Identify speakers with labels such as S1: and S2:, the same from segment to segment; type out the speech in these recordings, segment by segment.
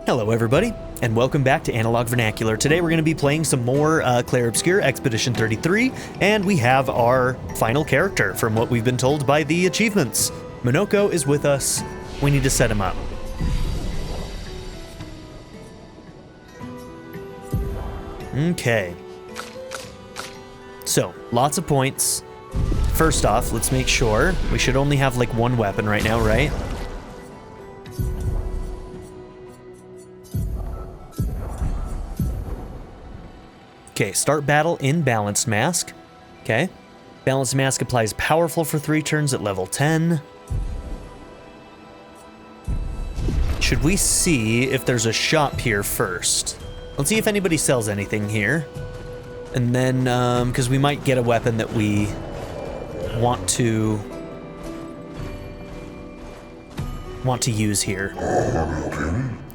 S1: Hello everybody, and welcome back to Analog Vernacular. Today we're going to be playing some more Clair Obscur Expedition 33, and we have our final character from what we've been told by the achievements. Minoko is with us. We need to set him up. Okay. So, lots of points. First off, let's make sure. We should only have like one weapon right now, right? Okay, start battle in Balanced Mask. Okay. Balanced Mask applies powerful for 3 turns at level 10. Should we see if there's a shop here first? Let's see if anybody sells anything here. And then, because we might get a weapon that we want to use here.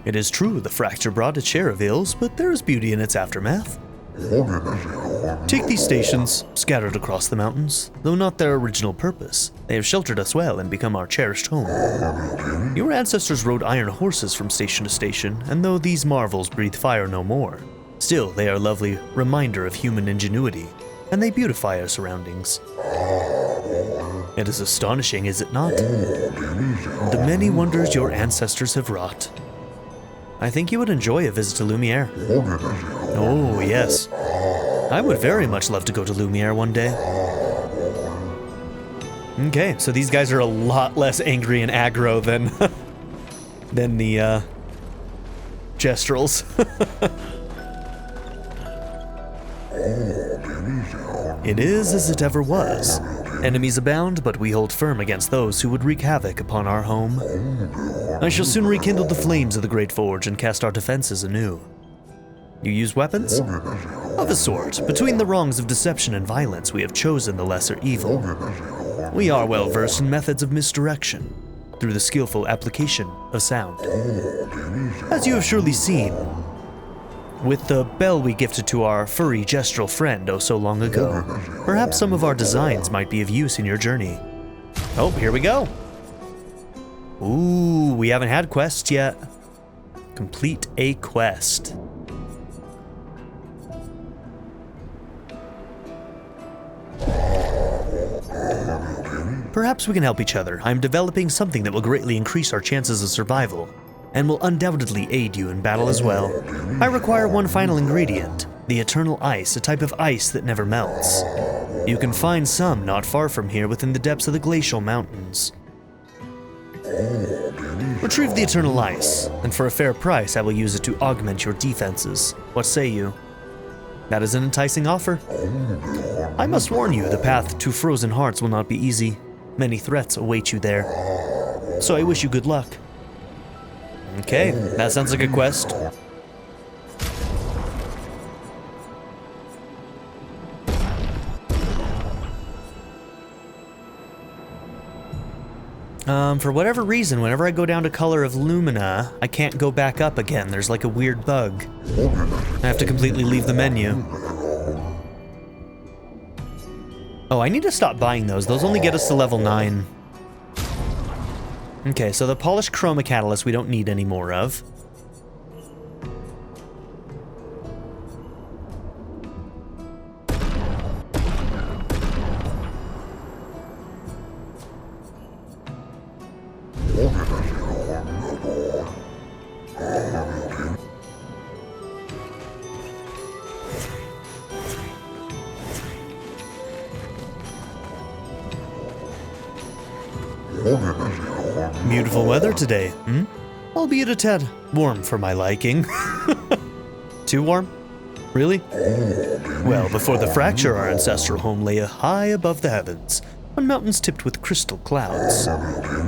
S1: It is true, the fracture brought its share of ills, but there is beauty in its aftermath. Take these stations, scattered across the mountains. Though not their original purpose, they have sheltered us well and become our cherished home. Your ancestors rode iron horses from station to station, and though these marvels breathe fire no more, still they are a lovely reminder of human ingenuity, and they beautify our surroundings. It is astonishing, is it not? The many wonders your ancestors have wrought. I think you would enjoy a visit to Lumiere. Oh, yes. I would very much love to go to Lumiere one day. Okay, so these guys are a lot less angry and aggro than the Gestrels. It is as it ever was. Enemies abound, but we hold firm against those who would wreak havoc upon our home. I shall soon rekindle the flames of the Great Forge and cast our defenses anew. You use weapons? Of a sort. Between the wrongs of deception and violence, we have chosen the lesser evil. We are well versed in methods of misdirection, through the skillful application of sound. As you have surely seen, with the bell we gifted to our furry gestural friend oh so long ago, perhaps some of our designs might be of use in your journey. Oh, here we go. Ooh, we haven't had quests yet. Complete a quest. Perhaps we can help each other. I'm developing something that will greatly increase our chances of survival, and will undoubtedly aid you in battle as well. I require one final ingredient, the eternal ice, a type of ice that never melts. You can find some not far from here within the depths of the glacial mountains. Retrieve the eternal ice, and for a fair price I will use it to augment your defenses. What say you? That is an enticing offer. I must warn you, the path to Frozen Hearts will not be easy. Many threats await you there. So I wish you good luck. Okay, that sounds like a quest. For whatever reason, whenever I go down to Color of Lumina, I can't go back up again. There's like a weird bug. I have to completely leave the menu. Oh, I need to stop buying those. Those only get us to level 9. Okay, so the polished chroma catalyst we don't need any more of. Beautiful weather today, albeit a tad warm for my liking. Too warm? Really? Well, before the fracture, our ancestral home lay high above the heavens, on mountains tipped with crystal clouds.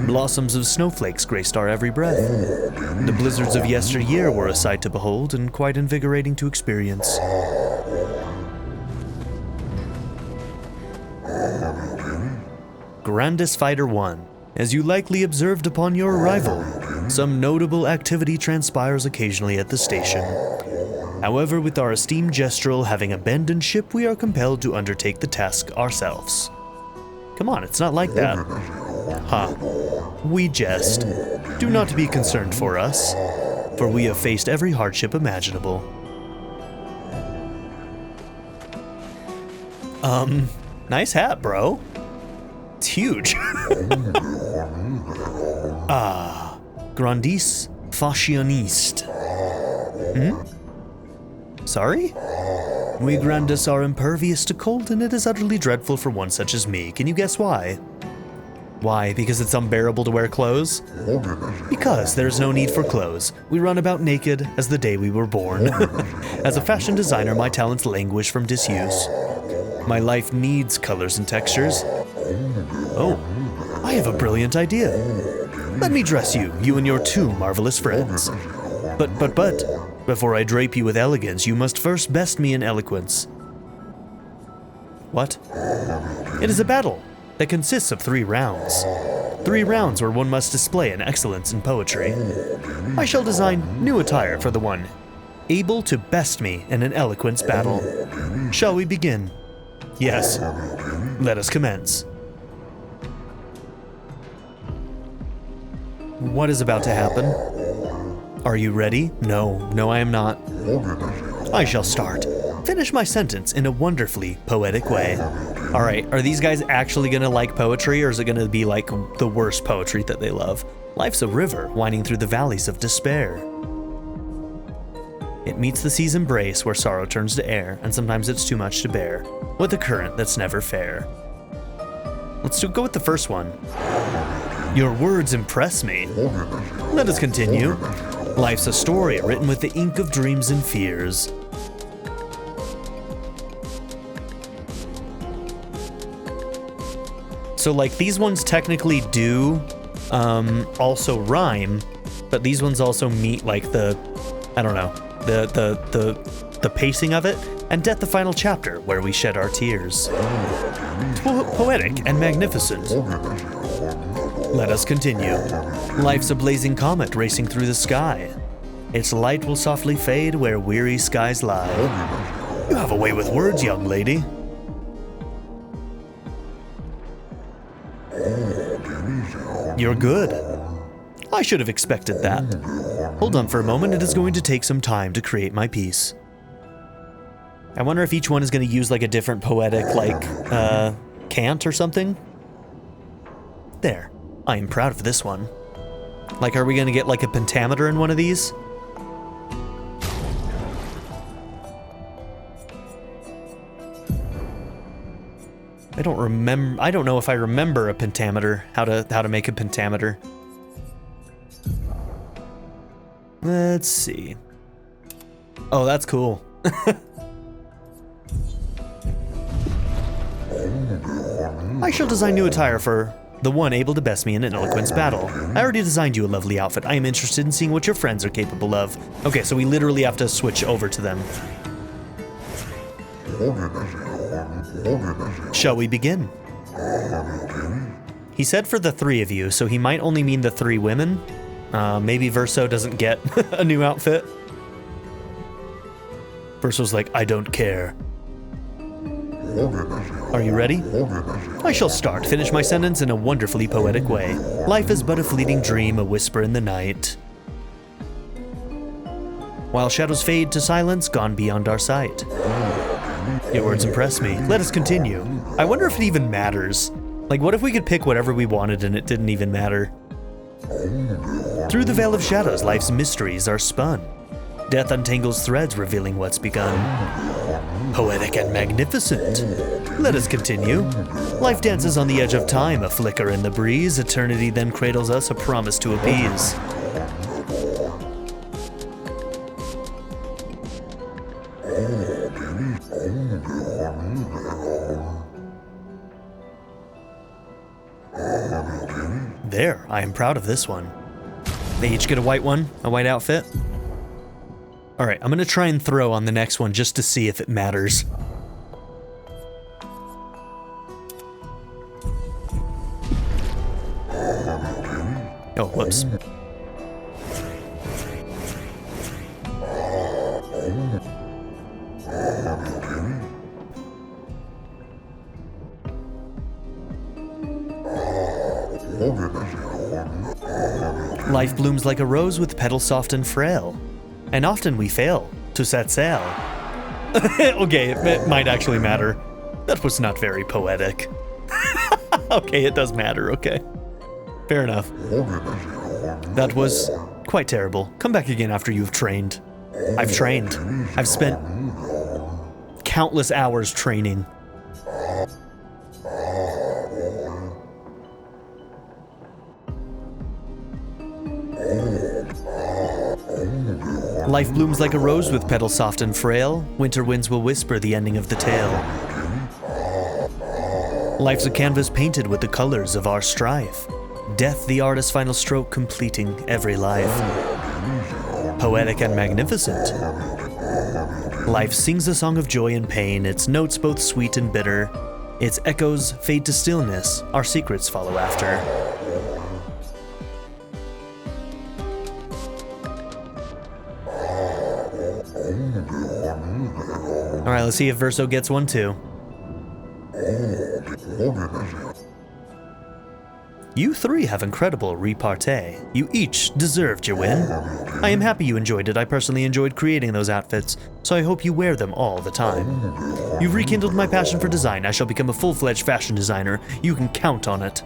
S1: Blossoms of snowflakes graced our every breath. The blizzards of yesteryear were a sight to behold and quite invigorating to experience. Grandis Fighter 1. As you likely observed upon your arrival, some notable activity transpires occasionally at the station. However, with our esteemed Gestrel having abandoned ship, we are compelled to undertake the task ourselves. Come on, it's not like that. Ha. We jest. Do not be concerned for us. for we have faced every hardship imaginable. Nice hat, bro. It's huge. Grandis, Fashionist. Sorry? We Grandis are impervious to cold, and it is utterly dreadful for one such as me. Can you guess why? Why? Because it's unbearable to wear clothes? Because there's no need for clothes. We run about naked as the day we were born. As a fashion designer, my talents languish from disuse. My life needs colors and textures. Oh, I have a brilliant idea. Let me dress you, you and your two marvelous friends. But, before I drape you with elegance, you must first best me in eloquence. What? It is a battle that consists of 3 rounds. 3 rounds where one must display an excellence in poetry. I shall design new attire for the one able to best me in an eloquence battle. Shall we begin? Yes. Let us commence. What is about to happen? Are you ready? No, I am not. I shall start. Finish my sentence in a wonderfully poetic way. Alright, are these guys actually gonna like poetry, or is it gonna be like the worst poetry that they love? Life's a river winding through the valleys of despair. It meets the sea's embrace where sorrow turns to air, and sometimes it's too much to bear, with a current that's never fair. Let's go with the first one. Your words impress me. Let us continue. Life's a story written with the ink of dreams and fears. So like these ones technically do also rhyme, but these ones also meet like the, I don't know, the pacing of it. And Death the Final Chapter, where we shed our tears. Poetic and magnificent. Let us continue. Life's a blazing comet racing through the sky. Its light will softly fade where weary skies lie. You have a way with words, young lady. You're good. I should have expected that. Hold on for a moment, it is going to take some time to create my piece. I wonder if each one is going to use like a different poetic, like, cant or something? There. I am proud of this one. Like, are we going to get like a pentameter in one of these? I don't know if I remember a pentameter, how to make a pentameter. Let's see. Oh, that's cool. I shall design new attire for the one able to best me in an eloquence battle. I already designed you a lovely outfit. I am interested in seeing what your friends are capable of. Okay, so we literally have to switch over to them. Shall we begin? He said for the 3 of you, so he might only mean the 3 women. Maybe Verso doesn't get a new outfit. Verso's like, I don't care. Are you ready? I shall start. Finish my sentence in a wonderfully poetic way. Life is but a fleeting dream, a whisper in the night. While shadows fade to silence, gone beyond our sight. Your words impress me. Let us continue. I wonder if it even matters. Like, what if we could pick whatever we wanted and it didn't even matter? Through the veil of shadows, life's mysteries are spun. Death untangles threads, revealing what's begun. Poetic and magnificent. Let us continue. Life dances on the edge of time, a flicker in the breeze. Eternity then cradles us, a promise to appease. There, I am proud of this one. They each get a white one, a white outfit. All right, I'm gonna try and throw on the next one just to see if it matters. Oh, whoops. Life blooms like a rose with petals soft and frail, and often we fail to set sail. Okay, it might actually matter. That was not very poetic. Okay, it does matter, okay. Fair enough. That was quite terrible. Come back again after you've trained. I've trained. I've spent countless hours training. Life blooms like a rose with petals soft and frail. Winter winds will whisper the ending of the tale. Life's a canvas painted with the colors of our strife. Death the artist's final stroke completing every life. Poetic and magnificent. Life sings a song of joy and pain, its notes both sweet and bitter. Its echoes fade to stillness, our secrets follow after. Alright, let's see if Verso gets one too. You three have incredible repartee. You each deserved your win. I am happy you enjoyed it. I personally enjoyed creating those outfits, so I hope you wear them all the time. You've rekindled my passion for design. I shall become a full-fledged fashion designer. You can count on it.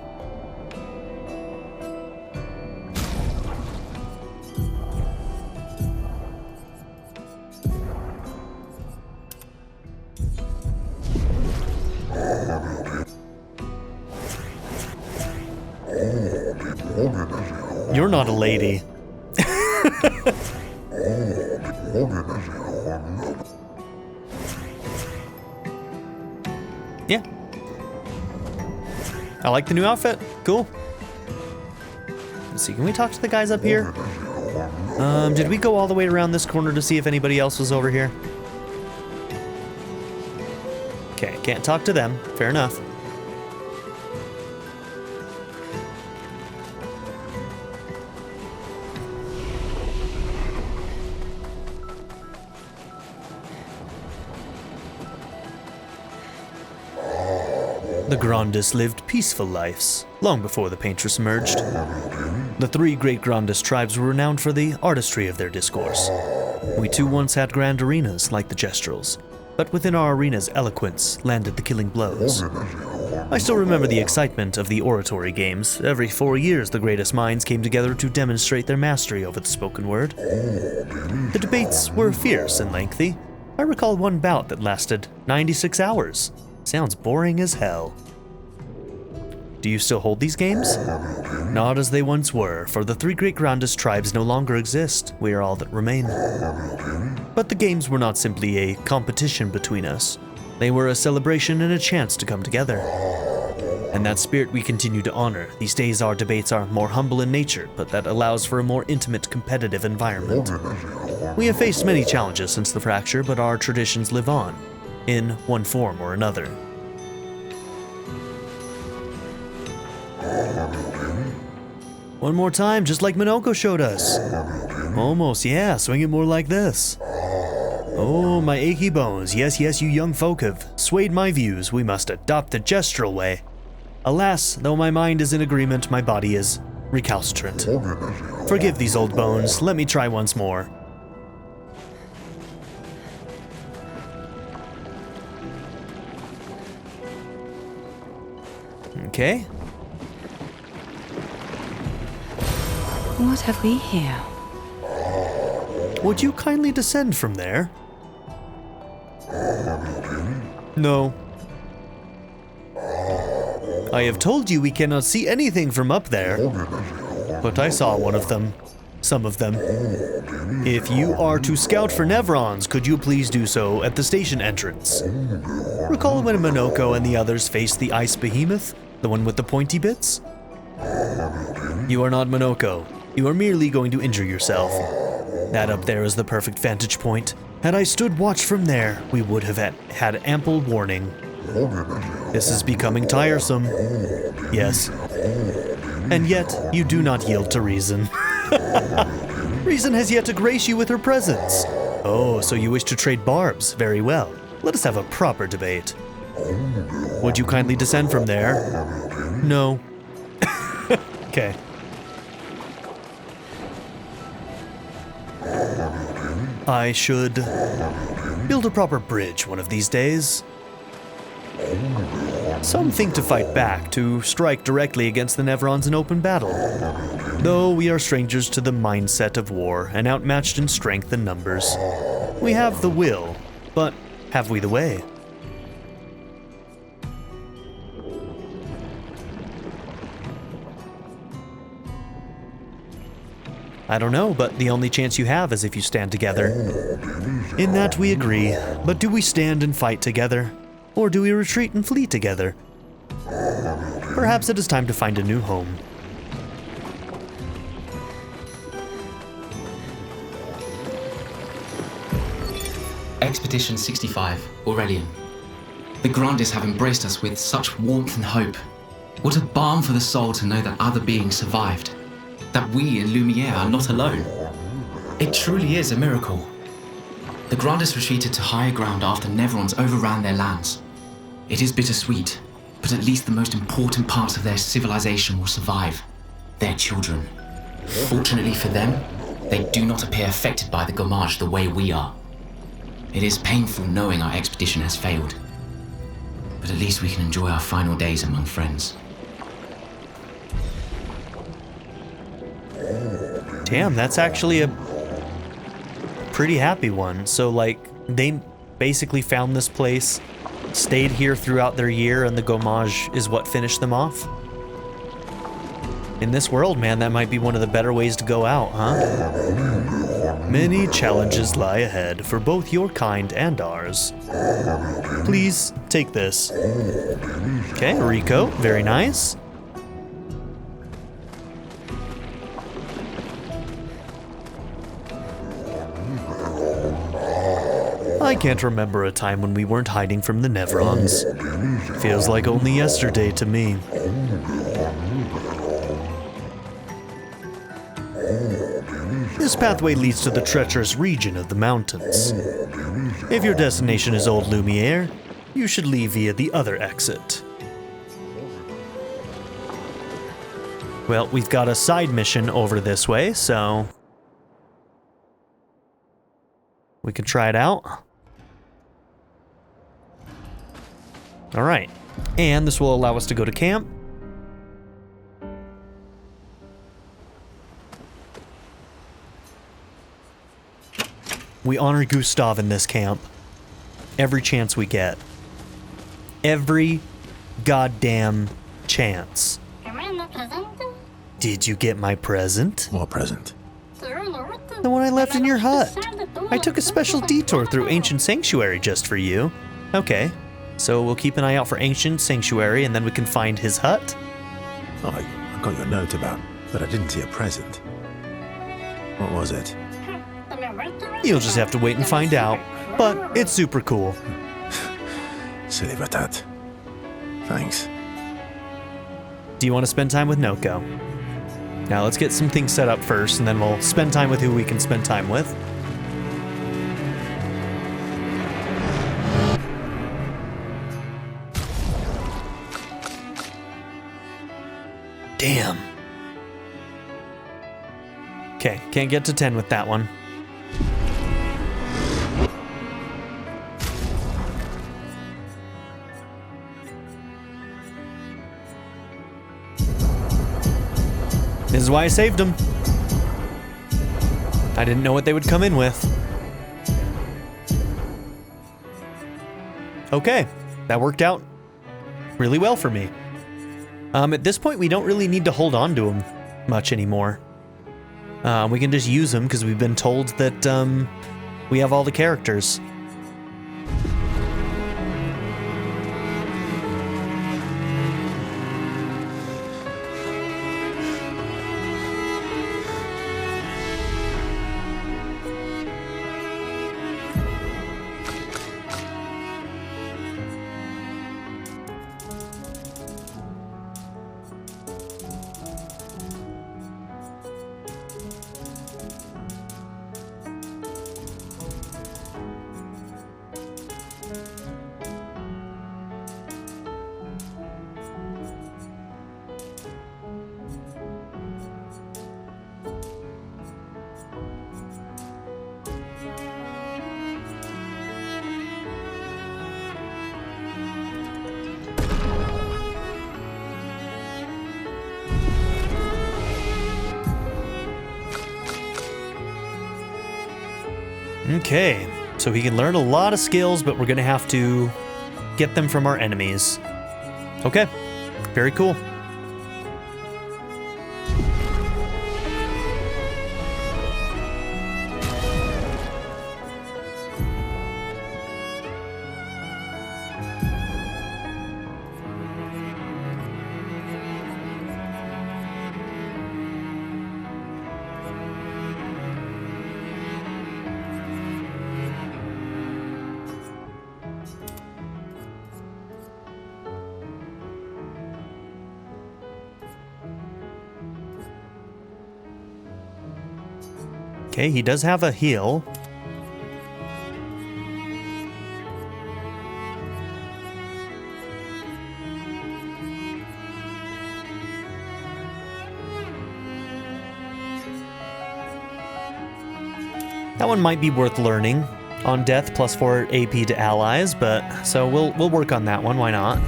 S1: You're not a lady. Yeah. I like the new outfit. Cool. Let's see, can we talk to the guys up here? Did we go all the way around this corner to see if anybody else was over here? Okay, can't talk to them. Fair enough. The Grandis lived peaceful lives, long before the Paintress emerged. The three great Grandis tribes were renowned for the artistry of their discourse. We too once had grand arenas like the Gestrels, but within our arenas eloquence landed the killing blows. I still remember the excitement of the oratory games. Every 4 years the greatest minds came together to demonstrate their mastery over the spoken word. The debates were fierce and lengthy. I recall one bout that lasted 96 hours. Sounds boring as hell. Do you still hold these games? Not as they once were, for the three great Grandis tribes no longer exist. We are all that remain. But the games were not simply a competition between us. They were a celebration and a chance to come together. And that spirit we continue to honor. These days our debates are more humble in nature, but that allows for a more intimate, competitive environment. We have faced many challenges since the fracture, but our traditions live on, in one form or another. One more time, just like Minoko showed us. Almost, yeah, swing it more like this. Oh, my achy bones. Yes, yes, you young folk have swayed my views. We must adopt the gestural way. Alas, though my mind is in agreement, my body is recalcitrant. Forgive these old bones. Let me try once more. Okay.
S2: What have we here?
S1: Would you kindly descend from there? No. I have told you we cannot see anything from up there. But I saw one of them. Some of them. If you are to scout for Nevrons, could you please do so at the station entrance? Recall when Minoko and the others faced the ice behemoth? The one with the pointy bits? You are not Minoko. You are merely going to injure yourself. That up there is the perfect vantage point. Had I stood watch from there, we would have had ample warning. This is becoming tiresome. Yes. And yet, you do not yield to reason. Reason has yet to grace you with her presence. Oh, so you wish to trade barbs? Very well. Let us have a proper debate. Would you kindly descend from there? No. Okay. I should build a proper bridge one of these days. Some think to fight back, to strike directly against the Nevrons in open battle. Though we are strangers to the mindset of war and outmatched in strength and numbers. We have the will, but have we the way? I don't know, but the only chance you have is if you stand together. In that we agree, but do we stand and fight together? Or do we retreat and flee together? Perhaps it is time to find a new home.
S3: Expedition 65, Aurelian. The Grandis have embraced us with such warmth and hope. What a balm for the soul to know that other beings survived. That we in Lumiere are not alone. It truly is a miracle. The Grandis retreated to higher ground after Nevrons overran their lands. It is bittersweet, but at least the most important parts of their civilization will survive. Their children. Fortunately for them, they do not appear affected by the Gommage the way we are. It is painful knowing our expedition has failed, but at least we can enjoy our final days among friends.
S1: Damn, that's actually a pretty happy one. So, like, they basically found this place, stayed here throughout their year, and the Gommage is what finished them off? In this world, man, that might be one of the better ways to go out, huh? Many challenges lie ahead for both your kind and ours. Please, take this. Okay, Rico, very nice. I can't remember a time when we weren't hiding from the Nevrons. Feels like only yesterday to me. This pathway leads to the treacherous region of the mountains. If your destination is Old Lumiere, you should leave via the other exit. Well, we've got a side mission over this way, so we can try it out. All right, and this will allow us to go to camp. We honor Gustave in this camp every chance we get. Every goddamn chance. Did you get my present?
S4: What present?
S1: The one I left in your hut. I took a special detour through Ancient Sanctuary just for you. Okay, so we'll keep an eye out for Ancient Sanctuary and then we can find his hut.
S4: Oh, I got your note about, but I didn't see a present. What was it?
S1: You'll just have to wait and find out, but it's super cool.
S4: Silly Batat. Thanks.
S1: Do you want to spend time with Noko? Now let's get some things set up first, and then we'll spend time with who we can spend time with. Damn. Okay, can't get to 10 with that one. This is why I saved them. I didn't know what they would come in with. Okay, that worked out really well for me. At this point, we don't really need to hold on to them much anymore. We can just use them because we've been told that we have all the characters. Okay, so he can learn a lot of skills, but we're going to have to get them from our enemies. Okay, very cool. Okay, he does have a heal. That one might be worth learning. On death, +4 AP to allies, but so we'll work on that one. Why not?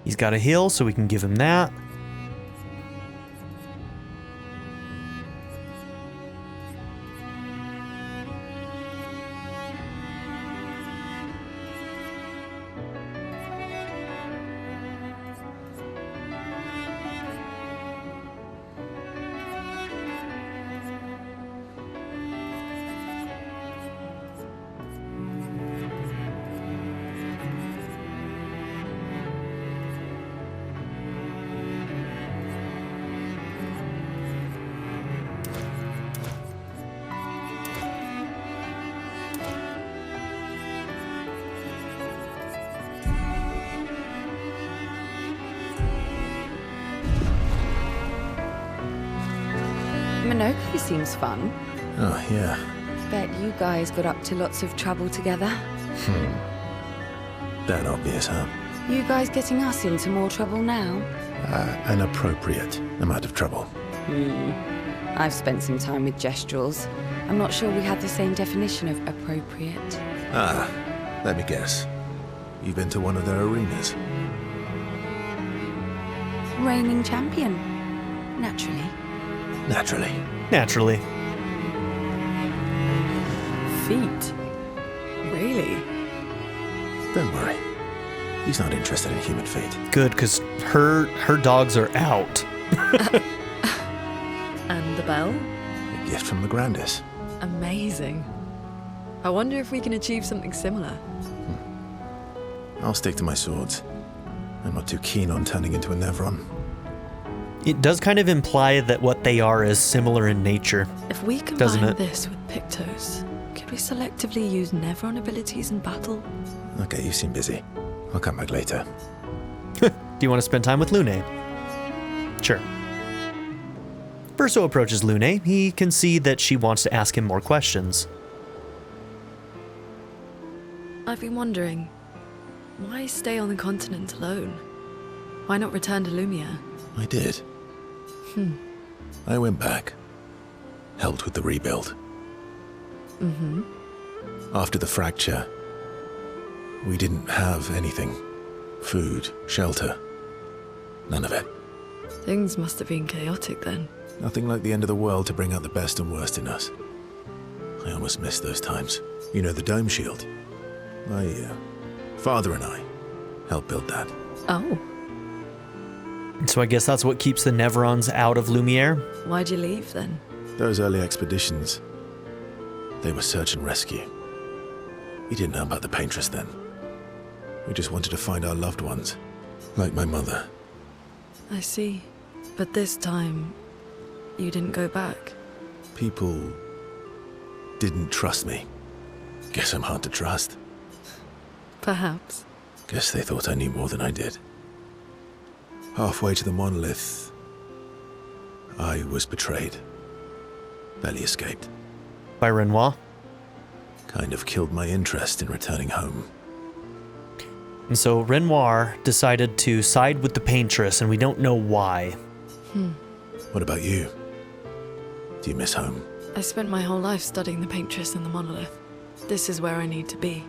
S1: He's got a heal, so we can give him that.
S2: Monopoly seems fun.
S4: Oh, yeah.
S2: Bet you guys got up to lots of trouble together.
S4: That obvious, huh?
S2: You guys getting us into more trouble now?
S4: An appropriate amount of trouble.
S2: I've spent some time with Gestrels. I'm not sure we had the same definition of appropriate.
S4: Ah, let me guess. You've been to one of their arenas?
S2: Reigning champion. Naturally.
S4: Naturally.
S1: Naturally.
S2: Feet. Really?
S4: Don't worry. He's not interested in human fate.
S1: Good, because her dogs are out.
S5: And the bell?
S4: A gift from the Grandis.
S5: Amazing. I wonder if we can achieve something similar.
S4: I'll stick to my swords. I'm not too keen on turning into a Nevron.
S1: It does kind of imply that what they are is similar in nature.
S5: If we
S1: Doesn't
S5: combine
S1: it?
S5: this with Pictos, could we selectively use Nevron abilities in battle?
S4: Okay, you seem busy. I'll come back later.
S1: Do you want to spend time with Lune? Sure. Verso approaches Lune. He can see that she wants to ask him more questions.
S5: I've been wondering, why stay on the continent alone? Why not return to Lumia?
S4: I did. I went back. Helped with the rebuild. After the fracture, we didn't have anything. Food, shelter. None of it.
S5: Things must have been chaotic then.
S4: Nothing like the end of the world to bring out the best and worst in us. I almost missed those times. You know, the dome shield. My father and I helped build that.
S5: Oh,
S1: So I guess that's what keeps the Nevrons out of Lumiere.
S5: why'd you leave then?
S4: Those early expeditions, they were search and rescue. We didn't know about the Paintress then. We just wanted to find our loved ones, like my mother.
S5: I see. But this time, you didn't go back.
S4: People didn't trust me. Guess I'm hard to trust.
S5: Perhaps.
S4: Guess they thought I knew more than I did. Halfway to the monolith, I was betrayed. Barely escaped.
S1: By Renoir.
S4: Kind of killed my interest in returning home.
S1: And so Renoir decided to side with the Paintress, and we don't know why.
S4: What about you? Do you miss home?
S5: I spent my whole life studying the Paintress and the monolith. This is where I need to be.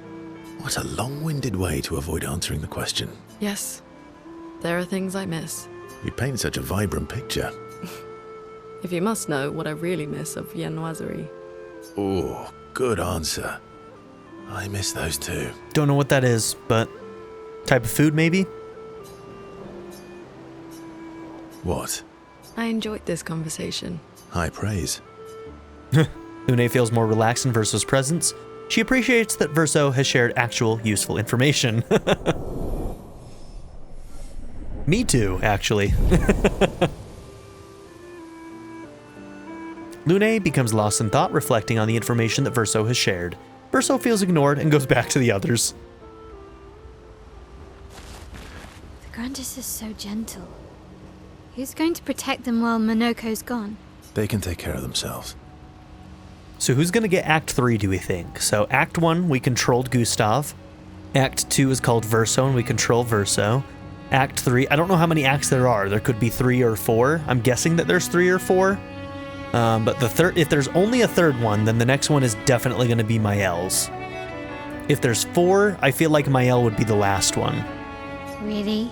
S4: What a long-winded way to avoid answering the question.
S5: Yes, there are things I miss.
S4: You paint such a vibrant picture.
S5: If you must know what I really miss of viennoiserie.
S4: Oh, good answer. I miss those too.
S1: Don't know what that is, but type of food maybe?
S4: What?
S5: I enjoyed this conversation.
S4: High praise.
S1: Lune feels more relaxed in Verso's presence. She appreciates that Verso has shared actual useful information. Me too, actually. Lune becomes lost in thought, reflecting on the information that Verso has shared. Verso feels ignored and goes back to the others.
S6: The Grandis is so gentle. Who's going to protect them while Monoko's gone?
S4: They can take care of themselves.
S1: So who's going to get Act 3, do we think? So Act 1, we controlled Gustave. Act 2 is called Verso, and we control Verso. Act 3, I don't know how many acts there are. There could be 3 or 4. I'm guessing that there's 3 or 4. But the third, if there's only a third one, then the next one is definitely going to be Mael's. If there's 4, I feel like Mael would be the last one.
S6: Really?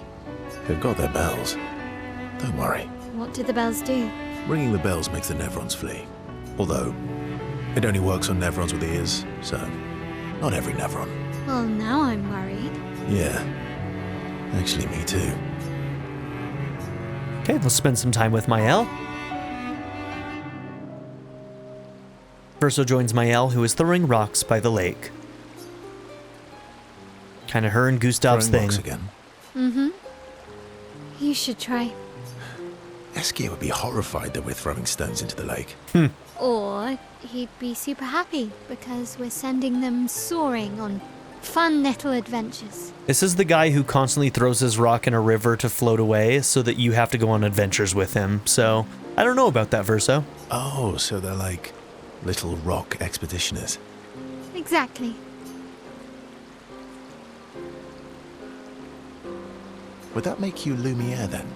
S4: They've got their bells. Don't worry.
S6: What do the bells do?
S4: Ringing the bells makes the Nevrons flee. Although, it only works on Nevrons with ears, so not every Nevron.
S6: Well, now I'm worried.
S4: Yeah. Actually, me too.
S1: Okay, we'll spend some time with Mael. Verso joins Mael, who is throwing rocks by the lake. Kind of her and Gustave's
S4: Throwing
S1: thing.
S4: rocks again.
S6: Mm-hmm. You should try.
S4: Eskia would be horrified that we're throwing stones into the lake.
S6: Or he'd be super happy because we're sending them soaring on fun little adventures.
S1: This is the guy who constantly throws his rock in a river to float away so that you have to go on adventures with him. So, I don't know about that, Verso.
S4: Oh, so they're like little rock expeditioners.
S6: Exactly.
S4: Would that make you Lumiere then?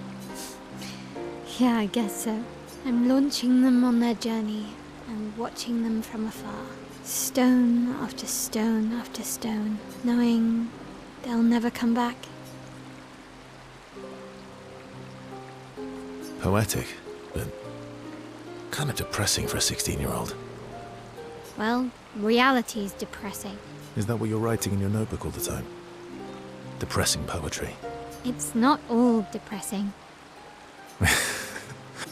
S6: Yeah, I guess so. I'm launching them on their journey and watching them from afar. Stone after stone after stone, knowing they'll never come back.
S4: Poetic, but kind of depressing for a 16-year-old.
S6: Well, reality's depressing.
S4: Is that what you're writing in your notebook all the time? Depressing poetry.
S6: It's not all depressing.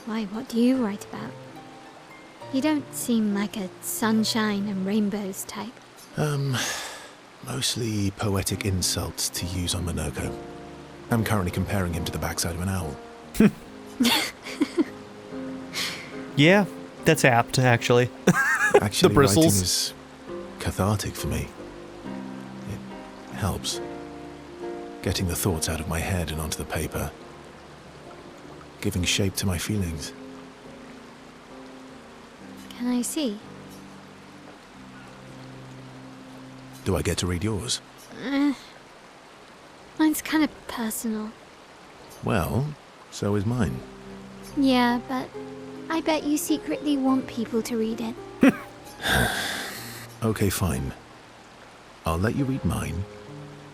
S6: Why, what do you write about? You don't seem like a sunshine and rainbows type.
S4: Mostly poetic insults to use on Monoko. I'm currently comparing him to the backside of an owl.
S1: Yeah, that's apt, actually.
S4: Actually,
S1: The bristles.
S4: writing is cathartic for me. It helps. Getting the thoughts out of my head and onto the paper. Giving shape to my feelings.
S6: Can I see?
S4: Do I get to read yours?
S6: Mine's kind of personal.
S4: Well, so is mine.
S6: Yeah, but I bet you secretly want people to read it.
S4: Okay, fine. I'll let you read mine,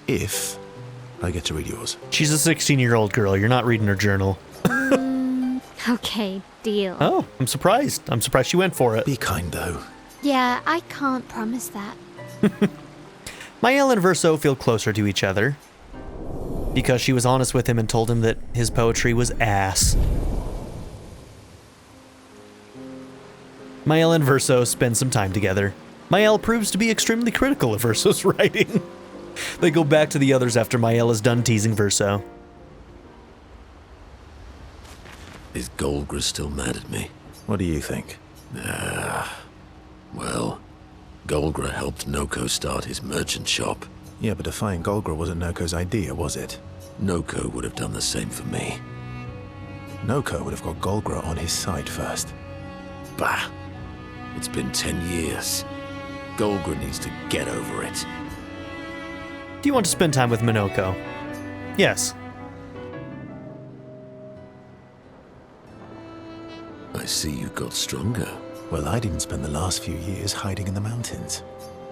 S4: if I get to read yours.
S1: She's a 16-year-old girl. You're not reading her journal.
S6: Okay, deal.
S1: Oh, I'm surprised. I'm surprised she went for it.
S4: Be kind, though.
S6: Yeah, I can't promise that.
S1: Mael and Verso feel closer to each other because she was honest with him and told him that his poetry was ass. Mael and Verso spend some time together. Mael proves to be extremely critical of Verso's writing. They go back to the others after Mael is done teasing Verso.
S7: Is Golgra still mad at me?
S4: What do you think?
S7: Well, Golgra helped Noko start his merchant shop.
S4: Yeah, but defying Golgra wasn't Noko's idea, was it?
S7: Noko would have done the same for me.
S4: Noko would have got Golgra on his side first.
S7: Bah! It's been 10 years. Golgra needs to get over it.
S1: Do you want to spend time with Minoko? Yes.
S7: I see you got stronger.
S4: Well, I didn't spend the last few years hiding in the mountains.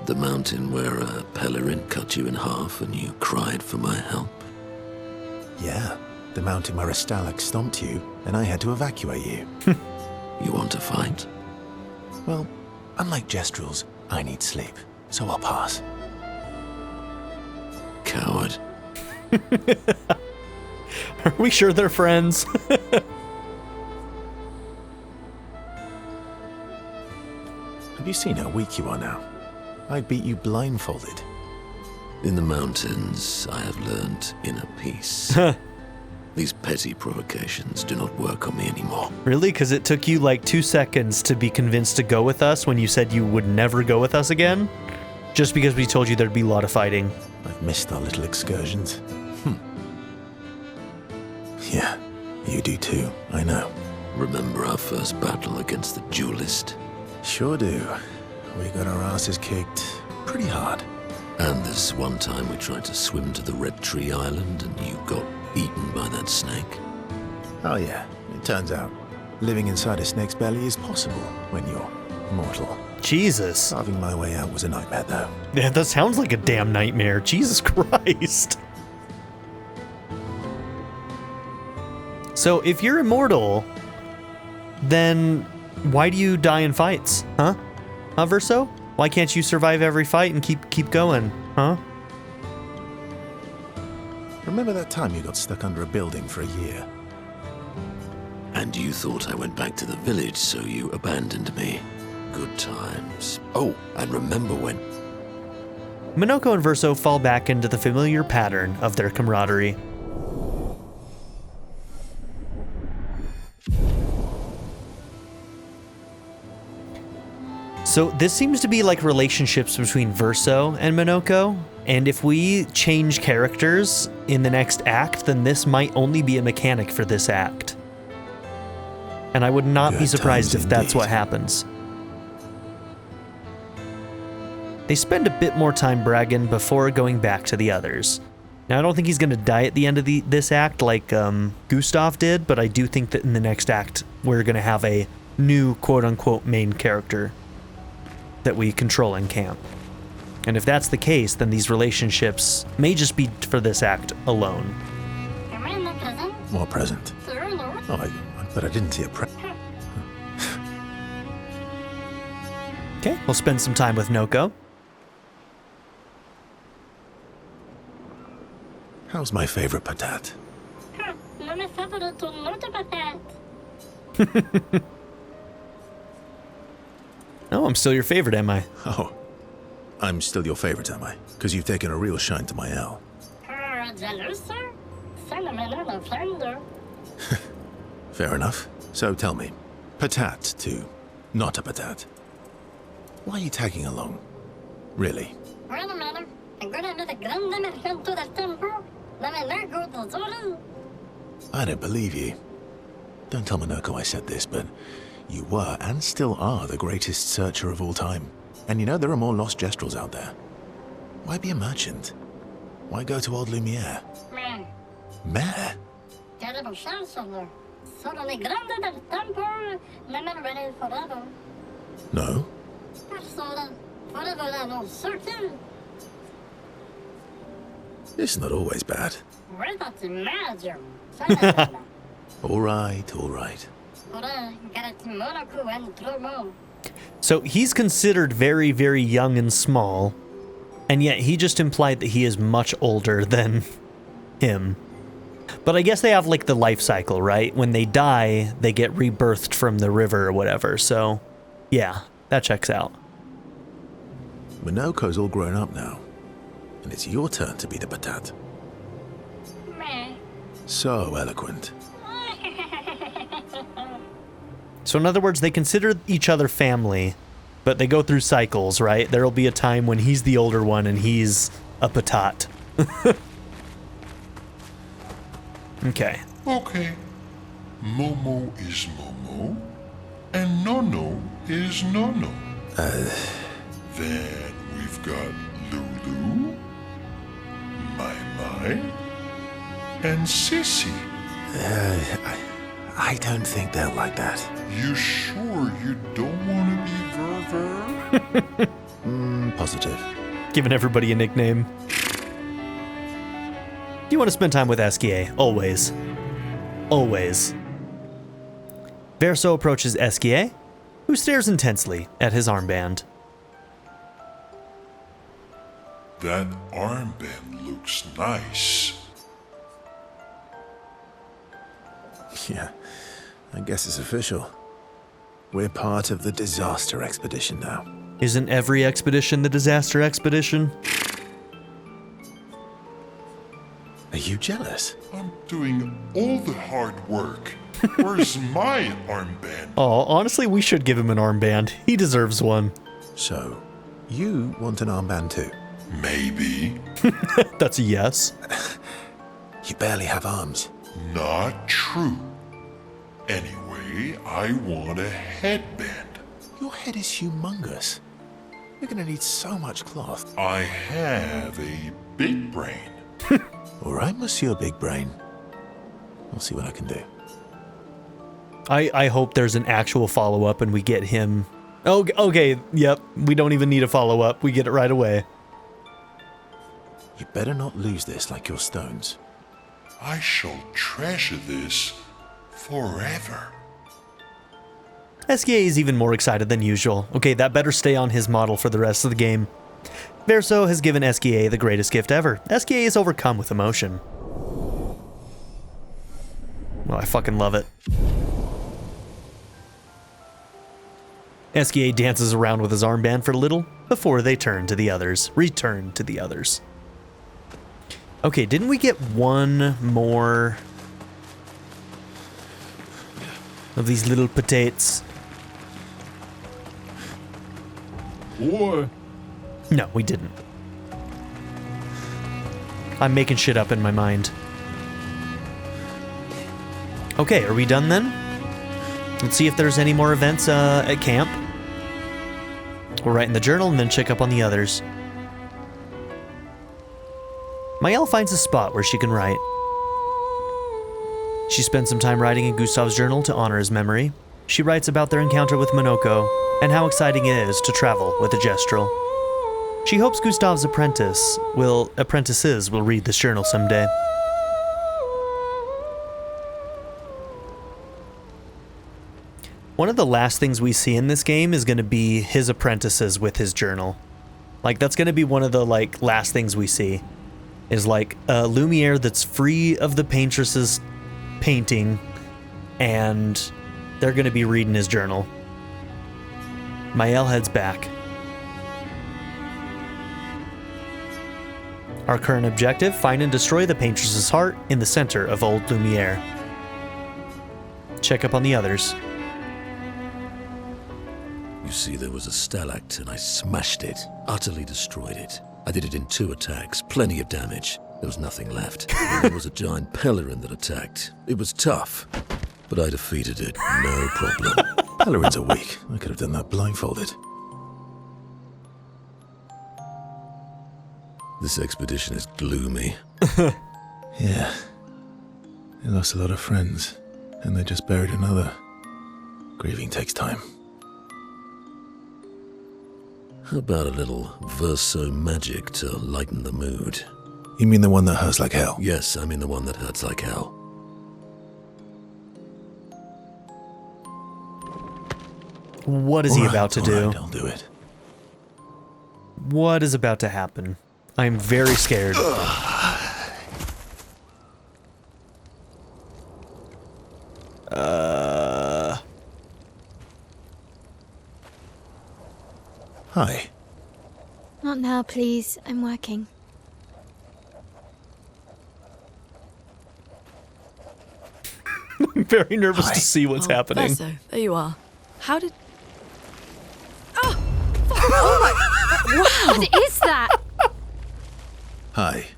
S7: The mountain where a Pellerin cut you in half and you cried for my help.
S4: Yeah, the mountain where a Stalak stomped you, and I had to evacuate you.
S7: You want to fight?
S4: Well, unlike Gestrels, I need sleep, so I'll pass.
S7: Coward.
S1: Are we sure they're friends?
S4: Have you seen how weak you are now? I'd beat you blindfolded.
S7: In the mountains, I have learned inner peace. These petty provocations do not work on me anymore.
S1: Really? Because it took you like 2 seconds to be convinced to go with us when you said you would never go with us again? Just because we told you there'd be a lot of fighting.
S4: I've missed our little excursions. Yeah, you do too, I know.
S7: Remember our first battle against the duelist?
S4: Sure do. We got our asses kicked pretty hard.
S7: And this one time we tried to swim to the Red Tree Island and you got eaten by that snake.
S4: Oh yeah, it turns out living inside a snake's belly is possible when you're mortal.
S1: Jesus.
S4: Carving my way out was a nightmare though.
S1: Yeah, that sounds like a damn nightmare. Jesus Christ. So if you're immortal, then why do you die in fights? Huh? Huh, Verso? Why can't you survive every fight and keep going? Huh?
S4: Remember that time you got stuck under a building for a year?
S7: And you thought I went back to the village, so you abandoned me. Good times. Oh, and remember when...
S1: Minoko and Verso fall back into the familiar pattern of their camaraderie. So this seems to be like relationships between Verso and Minoko, and if we change characters in the next act, then this might only be a mechanic for this act. And I would not be surprised if that's what happens. They spend a bit more time bragging before going back to the others. Now, I don't think he's going to die at the end of this act like Gustave did, but I do think that in the next act, we're going to have a new quote-unquote main character that we control in camp. And if that's the case, then these relationships may just be for this act alone.
S4: What present? Oh, but I didn't see a present.
S1: Okay, we'll spend some time with Noko.
S4: How's my favorite patat?
S1: Oh, I'm still your favorite, am I?
S4: Oh, I'm still your favorite, am I? Because you've taken a real shine to my L. Fair enough. So tell me, patat to not a patat. Why are you tagging along? Really? I don't believe you. Don't tell Minoko I said this, but you were and still are the greatest searcher of all time. And you know there are more lost Gestrels out there. Why be a merchant? Why go to old Lumiere? Mare? No? It's not always bad. All right.
S1: So he's considered very, very young and small, and yet he just implied that he is much older than him. But I guess they have like the life cycle, right? When they die, they get rebirthed from the river or whatever, so yeah, that checks out.
S4: Minoko's all grown up now, and it's your turn to be the patat. So eloquent.
S1: So in other words, they consider each other family, but they go through cycles, right? There'll be a time when he's the older one and he's a patat. Okay.
S8: Okay. Momo is Momo, and Nono is Nono. Then we've got Lulu, Mai, and Sissy.
S4: I don't think they'll like that.
S8: You sure you don't want to be Verver?
S4: Positive.
S1: Giving everybody a nickname. You want to spend time with Esquier, always. Always. Verso approaches Esquier, who stares intensely at his armband.
S8: That armband looks nice.
S4: Yeah, I guess it's official. We're part of the disaster expedition now.
S1: Isn't every expedition the disaster expedition?
S4: Are you jealous?
S8: I'm doing all the hard work. Where's my armband?
S1: Oh, honestly, we should give him an armband. He deserves one.
S4: So, you want an armband too?
S8: Maybe.
S1: That's a yes.
S4: You barely have arms.
S8: Not true. Anyway, I want a headband.
S4: Your head is humongous. You're gonna need so much cloth.
S8: I have a big brain.
S4: All right, Monsieur Big Brain. I'll see what I can do.
S1: I hope there's an actual follow-up and we get him... Oh, okay, yep. We don't even need a follow-up. We get it right away.
S4: You better not lose this like your stones.
S8: I shall treasure this forever.
S1: Esquier is even more excited than usual. Okay, that better stay on his model for the rest of the game. Verso has given Esquier the greatest gift ever. Esquier is overcome with emotion. Well, I fucking love it. Esquier dances around with his armband for a little before they return to the others. Okay, didn't we get one more of these little potatoes?
S8: Boy.
S1: No, we didn't. I'm making shit up in my mind. Okay, are we done then? Let's see if there's any more events at camp. We'll write in the journal and then check up on the others. Maëlle finds a spot where she can write. She spends some time writing in Gustave's journal to honor his memory. She writes about their encounter with Monoko and how exciting it is to travel with a Gestrel. She hopes Gustave's apprentices will read this journal someday. One of the last things we see in this game is going to be his apprentices with his journal. Like, that's going to be one of the, last things we see. Is, a Lumiere that's free of the Paintress's painting, and they're going to be reading his journal. Maëlle heads back. Our current objective, find and destroy the Paintress's heart in the center of Old Lumiere. Check up on the others.
S7: You see, there was a stalact and I smashed it, utterly destroyed it. I did it in 2 attacks, plenty of damage. There was nothing left. And there was a giant Pellerin that attacked. It was tough, but I defeated it, no problem.
S4: Pellerins are weak. I could have done that blindfolded.
S7: This expedition is gloomy.
S4: Yeah. They lost a lot of friends, and they just buried another. Grieving takes time.
S7: How about a little verso magic to lighten the mood?
S4: You mean the one that hurts like hell?
S7: Yes, I mean the one that hurts like hell.
S1: What is he about to do?
S4: Right, I'll do it.
S1: What is about to happen? I'm very scared.
S4: Hi.
S6: Not now, please. I'm working.
S1: I'm very nervous to see what's happening.
S5: Verso, there you are. How did...
S6: What is that?
S4: Hi.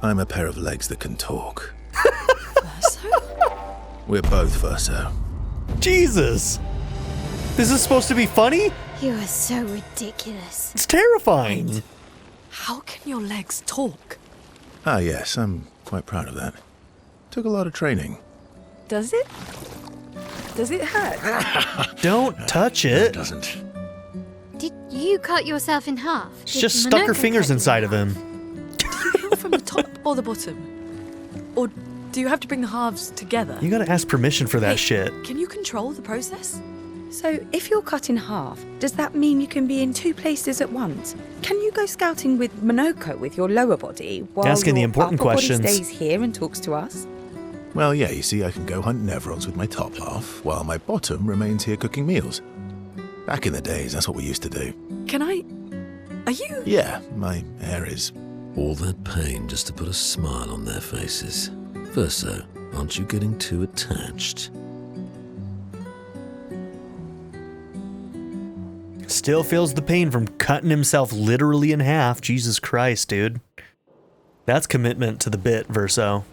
S4: I'm a pair of legs that can talk.
S5: Verso?
S4: We're both Verso.
S1: Jesus! This is supposed to be funny?
S6: You are so ridiculous.
S1: It's terrifying.
S5: How can your legs talk?
S4: Ah, yes, I'm quite proud of that. Took a lot of training.
S5: Does it? Does it hurt?
S1: Don't touch
S4: It
S1: it.
S4: doesn't.
S6: Did you cut yourself in half?
S1: She just stuck her fingers inside of him.
S5: Heal from the top or the bottom? Or do you have to bring the halves together?
S1: You gotta ask permission for that
S5: Hey,
S1: shit.
S5: Can you control the process?
S2: So, if you're cut in half, does that mean you can be in two places at once? Can you go scouting with Monoko with your lower body while
S1: Asking the
S2: your
S1: important
S2: upper
S1: questions.
S2: body stays here and talks to us?
S4: Well, yeah, you see, I can go hunt Nevrons with my top half, while my bottom remains here cooking meals. Back in the days, that's what we used to do.
S5: Can I... Are you...
S4: Yeah, my hair is...
S7: All that pain just to put a smile on their faces. Verso, aren't you getting too attached?
S1: Still feels the pain from cutting himself literally in half. Jesus Christ, dude. That's commitment to the bit, Verso.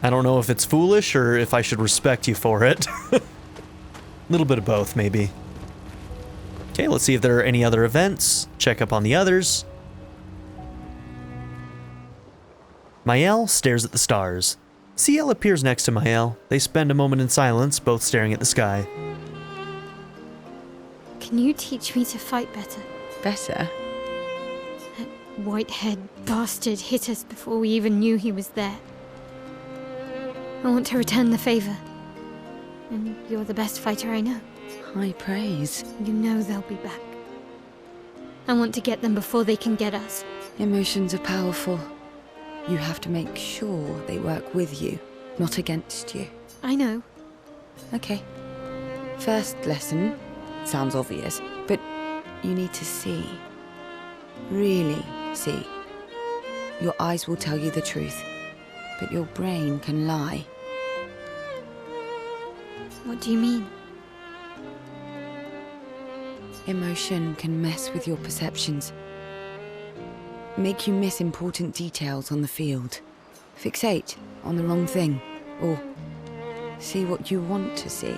S1: I don't know if it's foolish or if I should respect you for it. A little bit of both, maybe. Okay, let's see if there are any other events. Check up on the others. Mael stares at the stars. Ciel appears next to Mael. They spend a moment in silence, both staring at the sky.
S6: Can you teach me to fight better?
S2: Better?
S6: That white-haired bastard hit us before we even knew he was there. I want to return the favor. And you're the best fighter I know.
S2: High praise.
S6: You know they'll be back. I want to get them before they can get us.
S2: Emotions are powerful. You have to make sure they work with you, not against you.
S6: I know.
S2: Okay. First lesson sounds obvious, but you need to see. Really see. Your eyes will tell you the truth, but your brain can lie.
S6: What do you mean?
S2: Emotion can mess with your perceptions. Make you miss important details on the field. Fixate on the wrong thing. Or see what you want to see.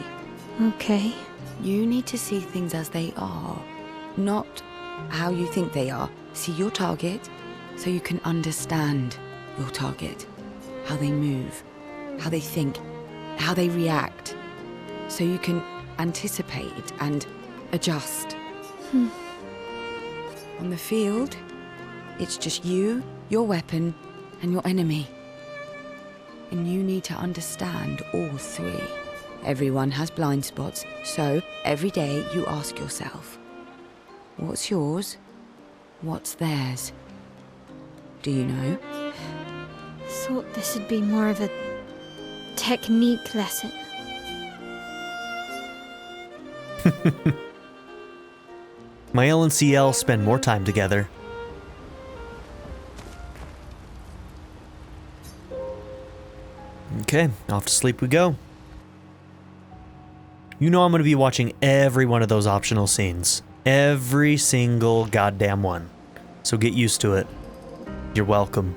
S6: Okay.
S2: You need to see things as they are, not how you think they are. See your target so you can understand your target. How they move, how they think, how they react. So you can anticipate and adjust. On the field, it's just you, your weapon, and your enemy. And you need to understand all three. Everyone has blind spots, so every day you ask yourself, what's yours? What's theirs? Do you know?
S6: Thought this would be more of a technique lesson.
S1: Mael and Ciel spend more time together. Okay, off to sleep we go. You know I'm going to be watching every one of those optional scenes. Every single goddamn one. So get used to it. You're welcome.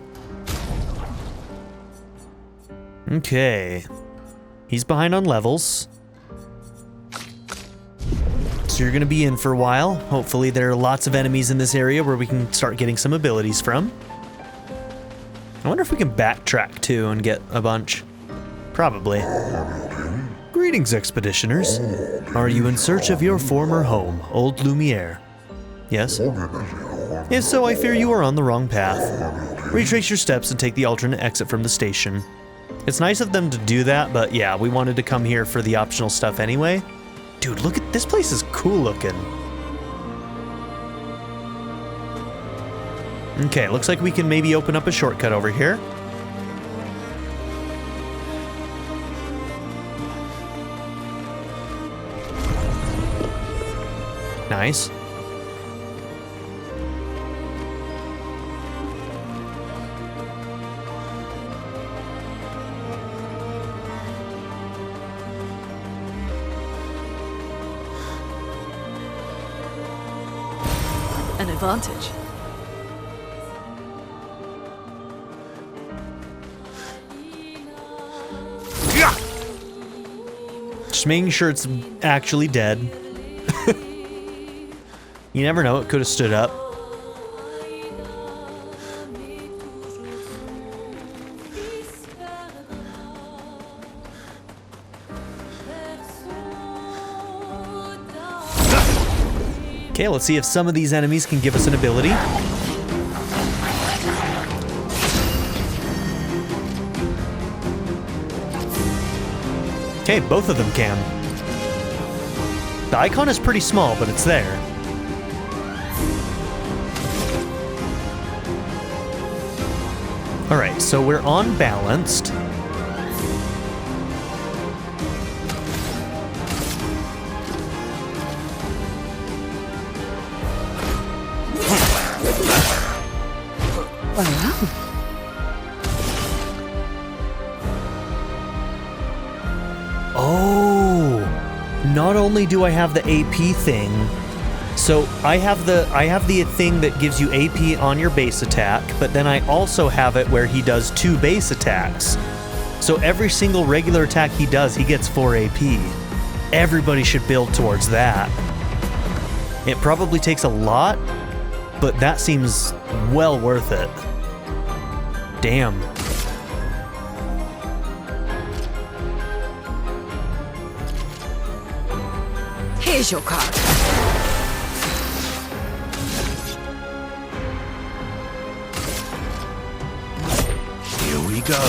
S1: Okay. He's behind on levels. So you're going to be in for a while. Hopefully there are lots of enemies in this area where we can start getting some abilities from. I wonder if we can backtrack too and get a bunch. Probably. Greetings, expeditioners. Are you in search of your former home, Old Lumiere? Yes? If so, I fear you are on the wrong path. Retrace your steps and take the alternate exit from the station. It's nice of them to do that, but yeah, we wanted to come here for the optional stuff anyway. Dude, look at this place is cool looking. Okay, looks like we can maybe open up a shortcut over here. Nice.
S5: An advantage.
S1: Just making sure it's actually dead. You never know, it could have stood up. Okay, let's see if some of these enemies can give us an ability. Okay, both of them can. The icon is pretty small, but it's there. Alright, so we're unbalanced. Not only do I have the AP thing, so I have the thing that gives you AP on your base attack, but then I also have it where he does 2 base attacks. So every single regular attack he does, he gets 4 AP. Everybody should build towards that. It probably takes a lot, but that seems well worth it. Damn.
S2: Here's your card.
S4: Here we go.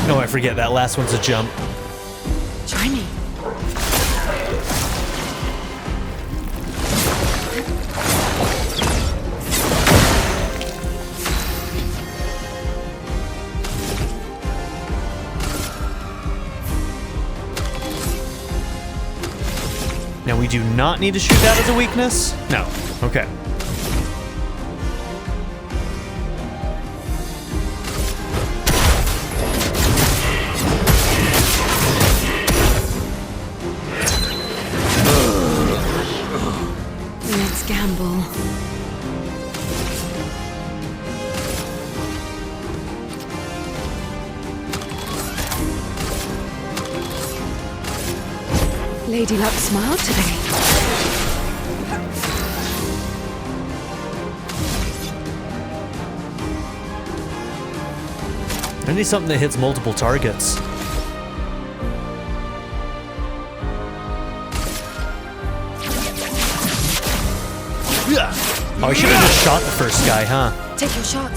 S1: No, I forget, that last one's a jump.
S2: Try me.
S1: Now we do not need to shoot that as a weakness? No. Okay.
S2: Let's gamble. Lady Luck smiled today.
S1: I need something that hits multiple targets. Oh, I should have just shot the first guy, huh?
S2: Take your shot.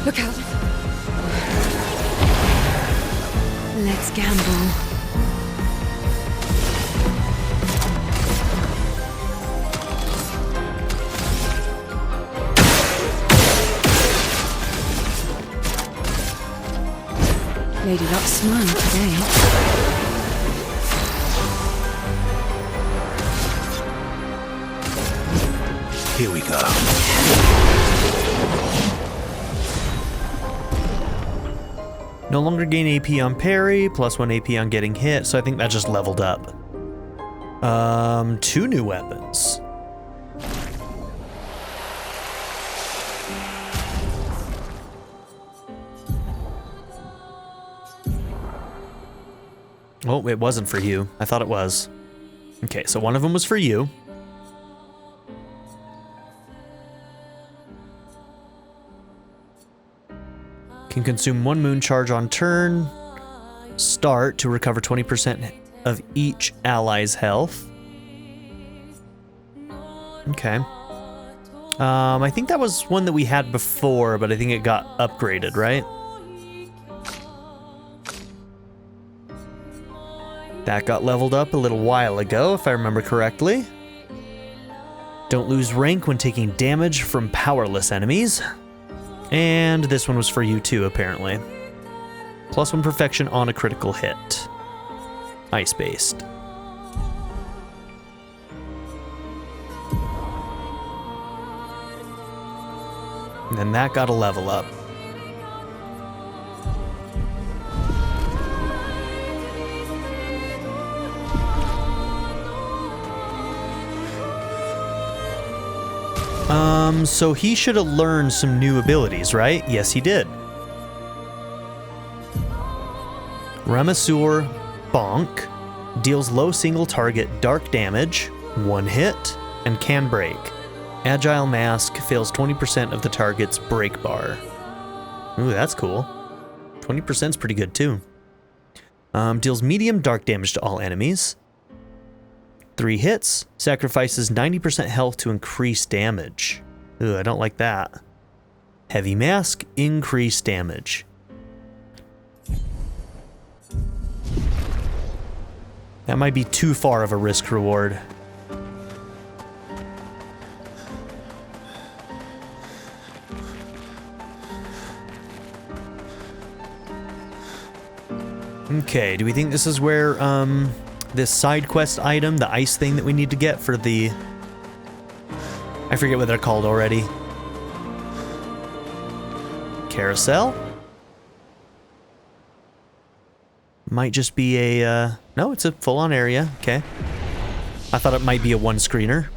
S2: Look out. Let's gamble. Lady Luck smiled today.
S4: Here we go.
S1: No longer gain AP on parry, +1 AP on getting hit, so I think that just leveled up. 2 new weapons. Oh, it wasn't for you. I thought it was. Okay, so one of them was for you. Can consume 1 moon charge on turn. Start to recover 20% of each ally's health. Okay. I think that was one that we had before, but I think it got upgraded, right? That got leveled up a little while ago, if I remember correctly. Don't lose rank when taking damage from powerless enemies. And this one was for you too, apparently. +1 perfection on a critical hit. Ice-based. And then that got a level up. So he should have learned some new abilities, right? Yes, he did. Ramesur Bonk deals low single target dark damage, 1 hit, and can break. Agile Mask fails 20% of the target's break bar. Ooh, that's cool. 20% is pretty good too. Deals medium dark damage to all enemies. 3 hits, sacrifices 90% health to increase damage. Ooh, I don't like that. Heavy Mask, increase damage. That might be too far of a risk reward. Okay, do we think this is where this side quest item, the ice thing that we need to get for the... I forget what they're called already. Carousel? Might just be a... no, it's a full-on area. Okay. I thought it might be a one-screener.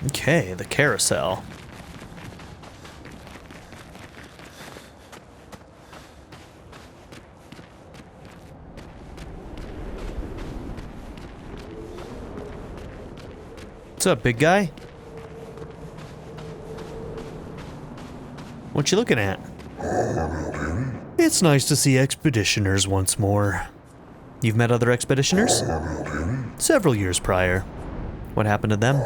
S1: Okay, the carousel. What's up, big guy? What you looking at? It's nice to see expeditioners once more. You've met other expeditioners? Several years prior. What happened to them?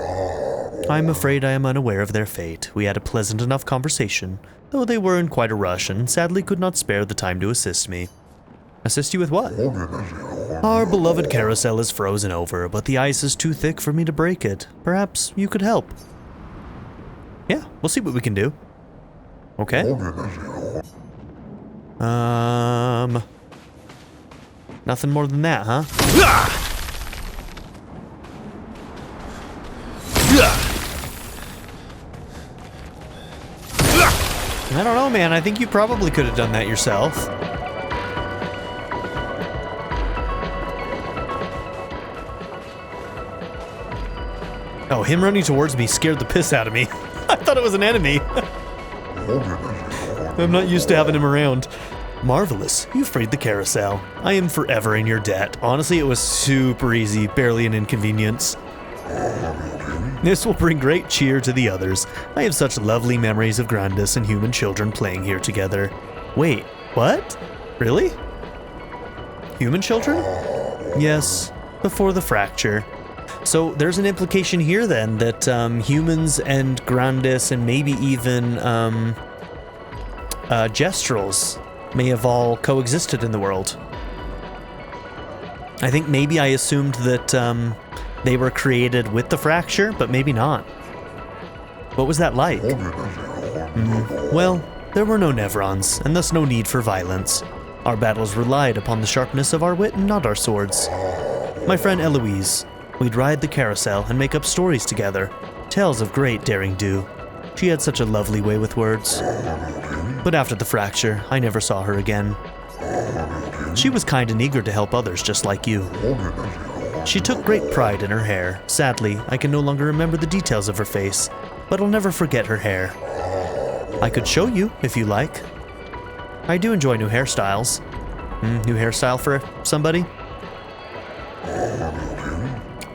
S1: I'm afraid I am unaware of their fate. We had a pleasant enough conversation, though they were in quite a rush and sadly could not spare the time to assist me. Assist you with what? Our beloved carousel is frozen over, but the ice is too thick for me to break it. Perhaps you could help. Yeah, we'll see what we can do. Okay. Nothing more than that, huh? I don't know, man. I think you probably could have done that yourself. Oh, him running towards me scared the piss out of me. I thought it was an enemy. I'm not used to having him around. Marvelous. You freed the carousel. I am forever in your debt. Honestly, it was super easy, barely an inconvenience. This will bring great cheer to the others. I have such lovely memories of Grandis and human children playing here together. Wait, what? Really? Human children? Yes, before the fracture. So there's an implication here then that humans and Grandis and maybe even Gestrels may have all coexisted in the world. I think maybe I assumed that they were created with the fracture, but maybe not. What was that like? Well, there were no Nevrons, and thus no need for violence. Our battles relied upon the sharpness of our wit and not our swords. My friend Eloise, we'd ride the carousel and make up stories together, tales of great daring-do. She had such a lovely way with words. But after the fracture, I never saw her again. She was kind and eager to help others just like you. She took great pride in her hair. Sadly, I can no longer remember the details of her face, but I'll never forget her hair. I could show you, if you like. I do enjoy new hairstyles. New hairstyle for somebody?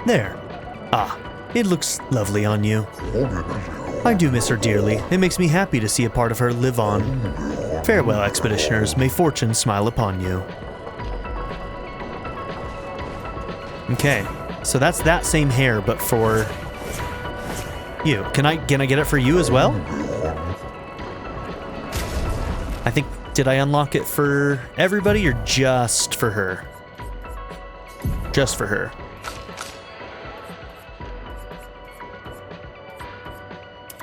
S1: There. Ah, it looks lovely on you. I do miss her dearly. It makes me happy to see a part of her live on. Farewell, expeditioners. May fortune smile upon you. Okay, so that's that same hair, but for you. Can I get it for you as well? I think, did I unlock it for everybody or just for her? Just for her.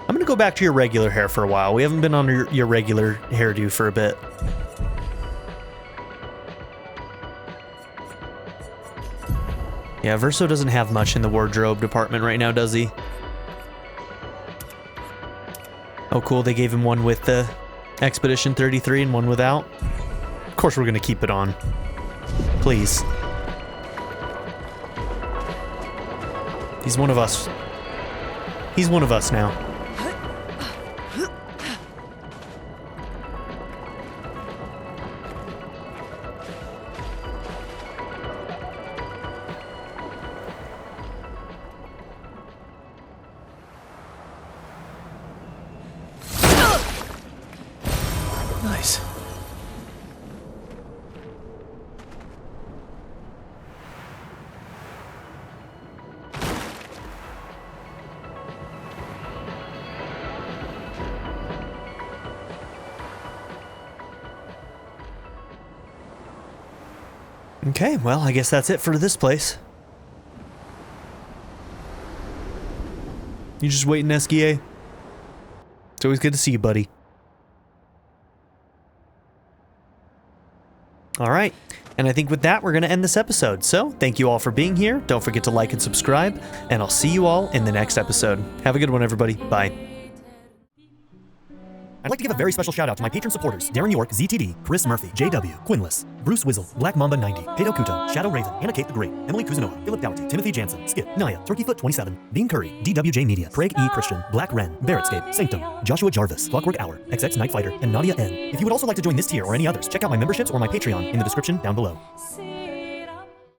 S1: I'm gonna go back to your regular hair for a while. We haven't been on your regular hairdo for a bit. Yeah, Verso doesn't have much in the wardrobe department right now, does he? Oh, cool. They gave him one with the Expedition 33 and one without. Of course, we're going to keep it on. Please. He's one of us. He's one of us now.
S4: Nice.
S1: Okay, well, I guess that's it for this place. You just waiting, Esquier? It's always good to see you, buddy. All right, and I think with that, we're going to end this episode. So, thank you all for being here. Don't forget to like and subscribe, and I'll see you all in the next episode. Have a good one, everybody. Bye. I'd like to give a very special shout out to my patron supporters: Darren York, ZTD, Chris Murphy, JW, Quinless, Bruce Wizzle, Black Mamba 90, Pedo Kuto, Shadow Raven, Anna Kate the Great, Emily Kuzanoa, Philip Dougherty, Timothy Jansen, Skip, Naya, Turkeyfoot 27, Bean Curry, DWJ Media, Craig E. Christian, Black Ren, Barrettscape, Sanctum, Joshua Jarvis, Clockwork Hour, XX Night Fighter, and Nadia N. If you would also like to join this tier or any others, check out my memberships or my Patreon in the description down below.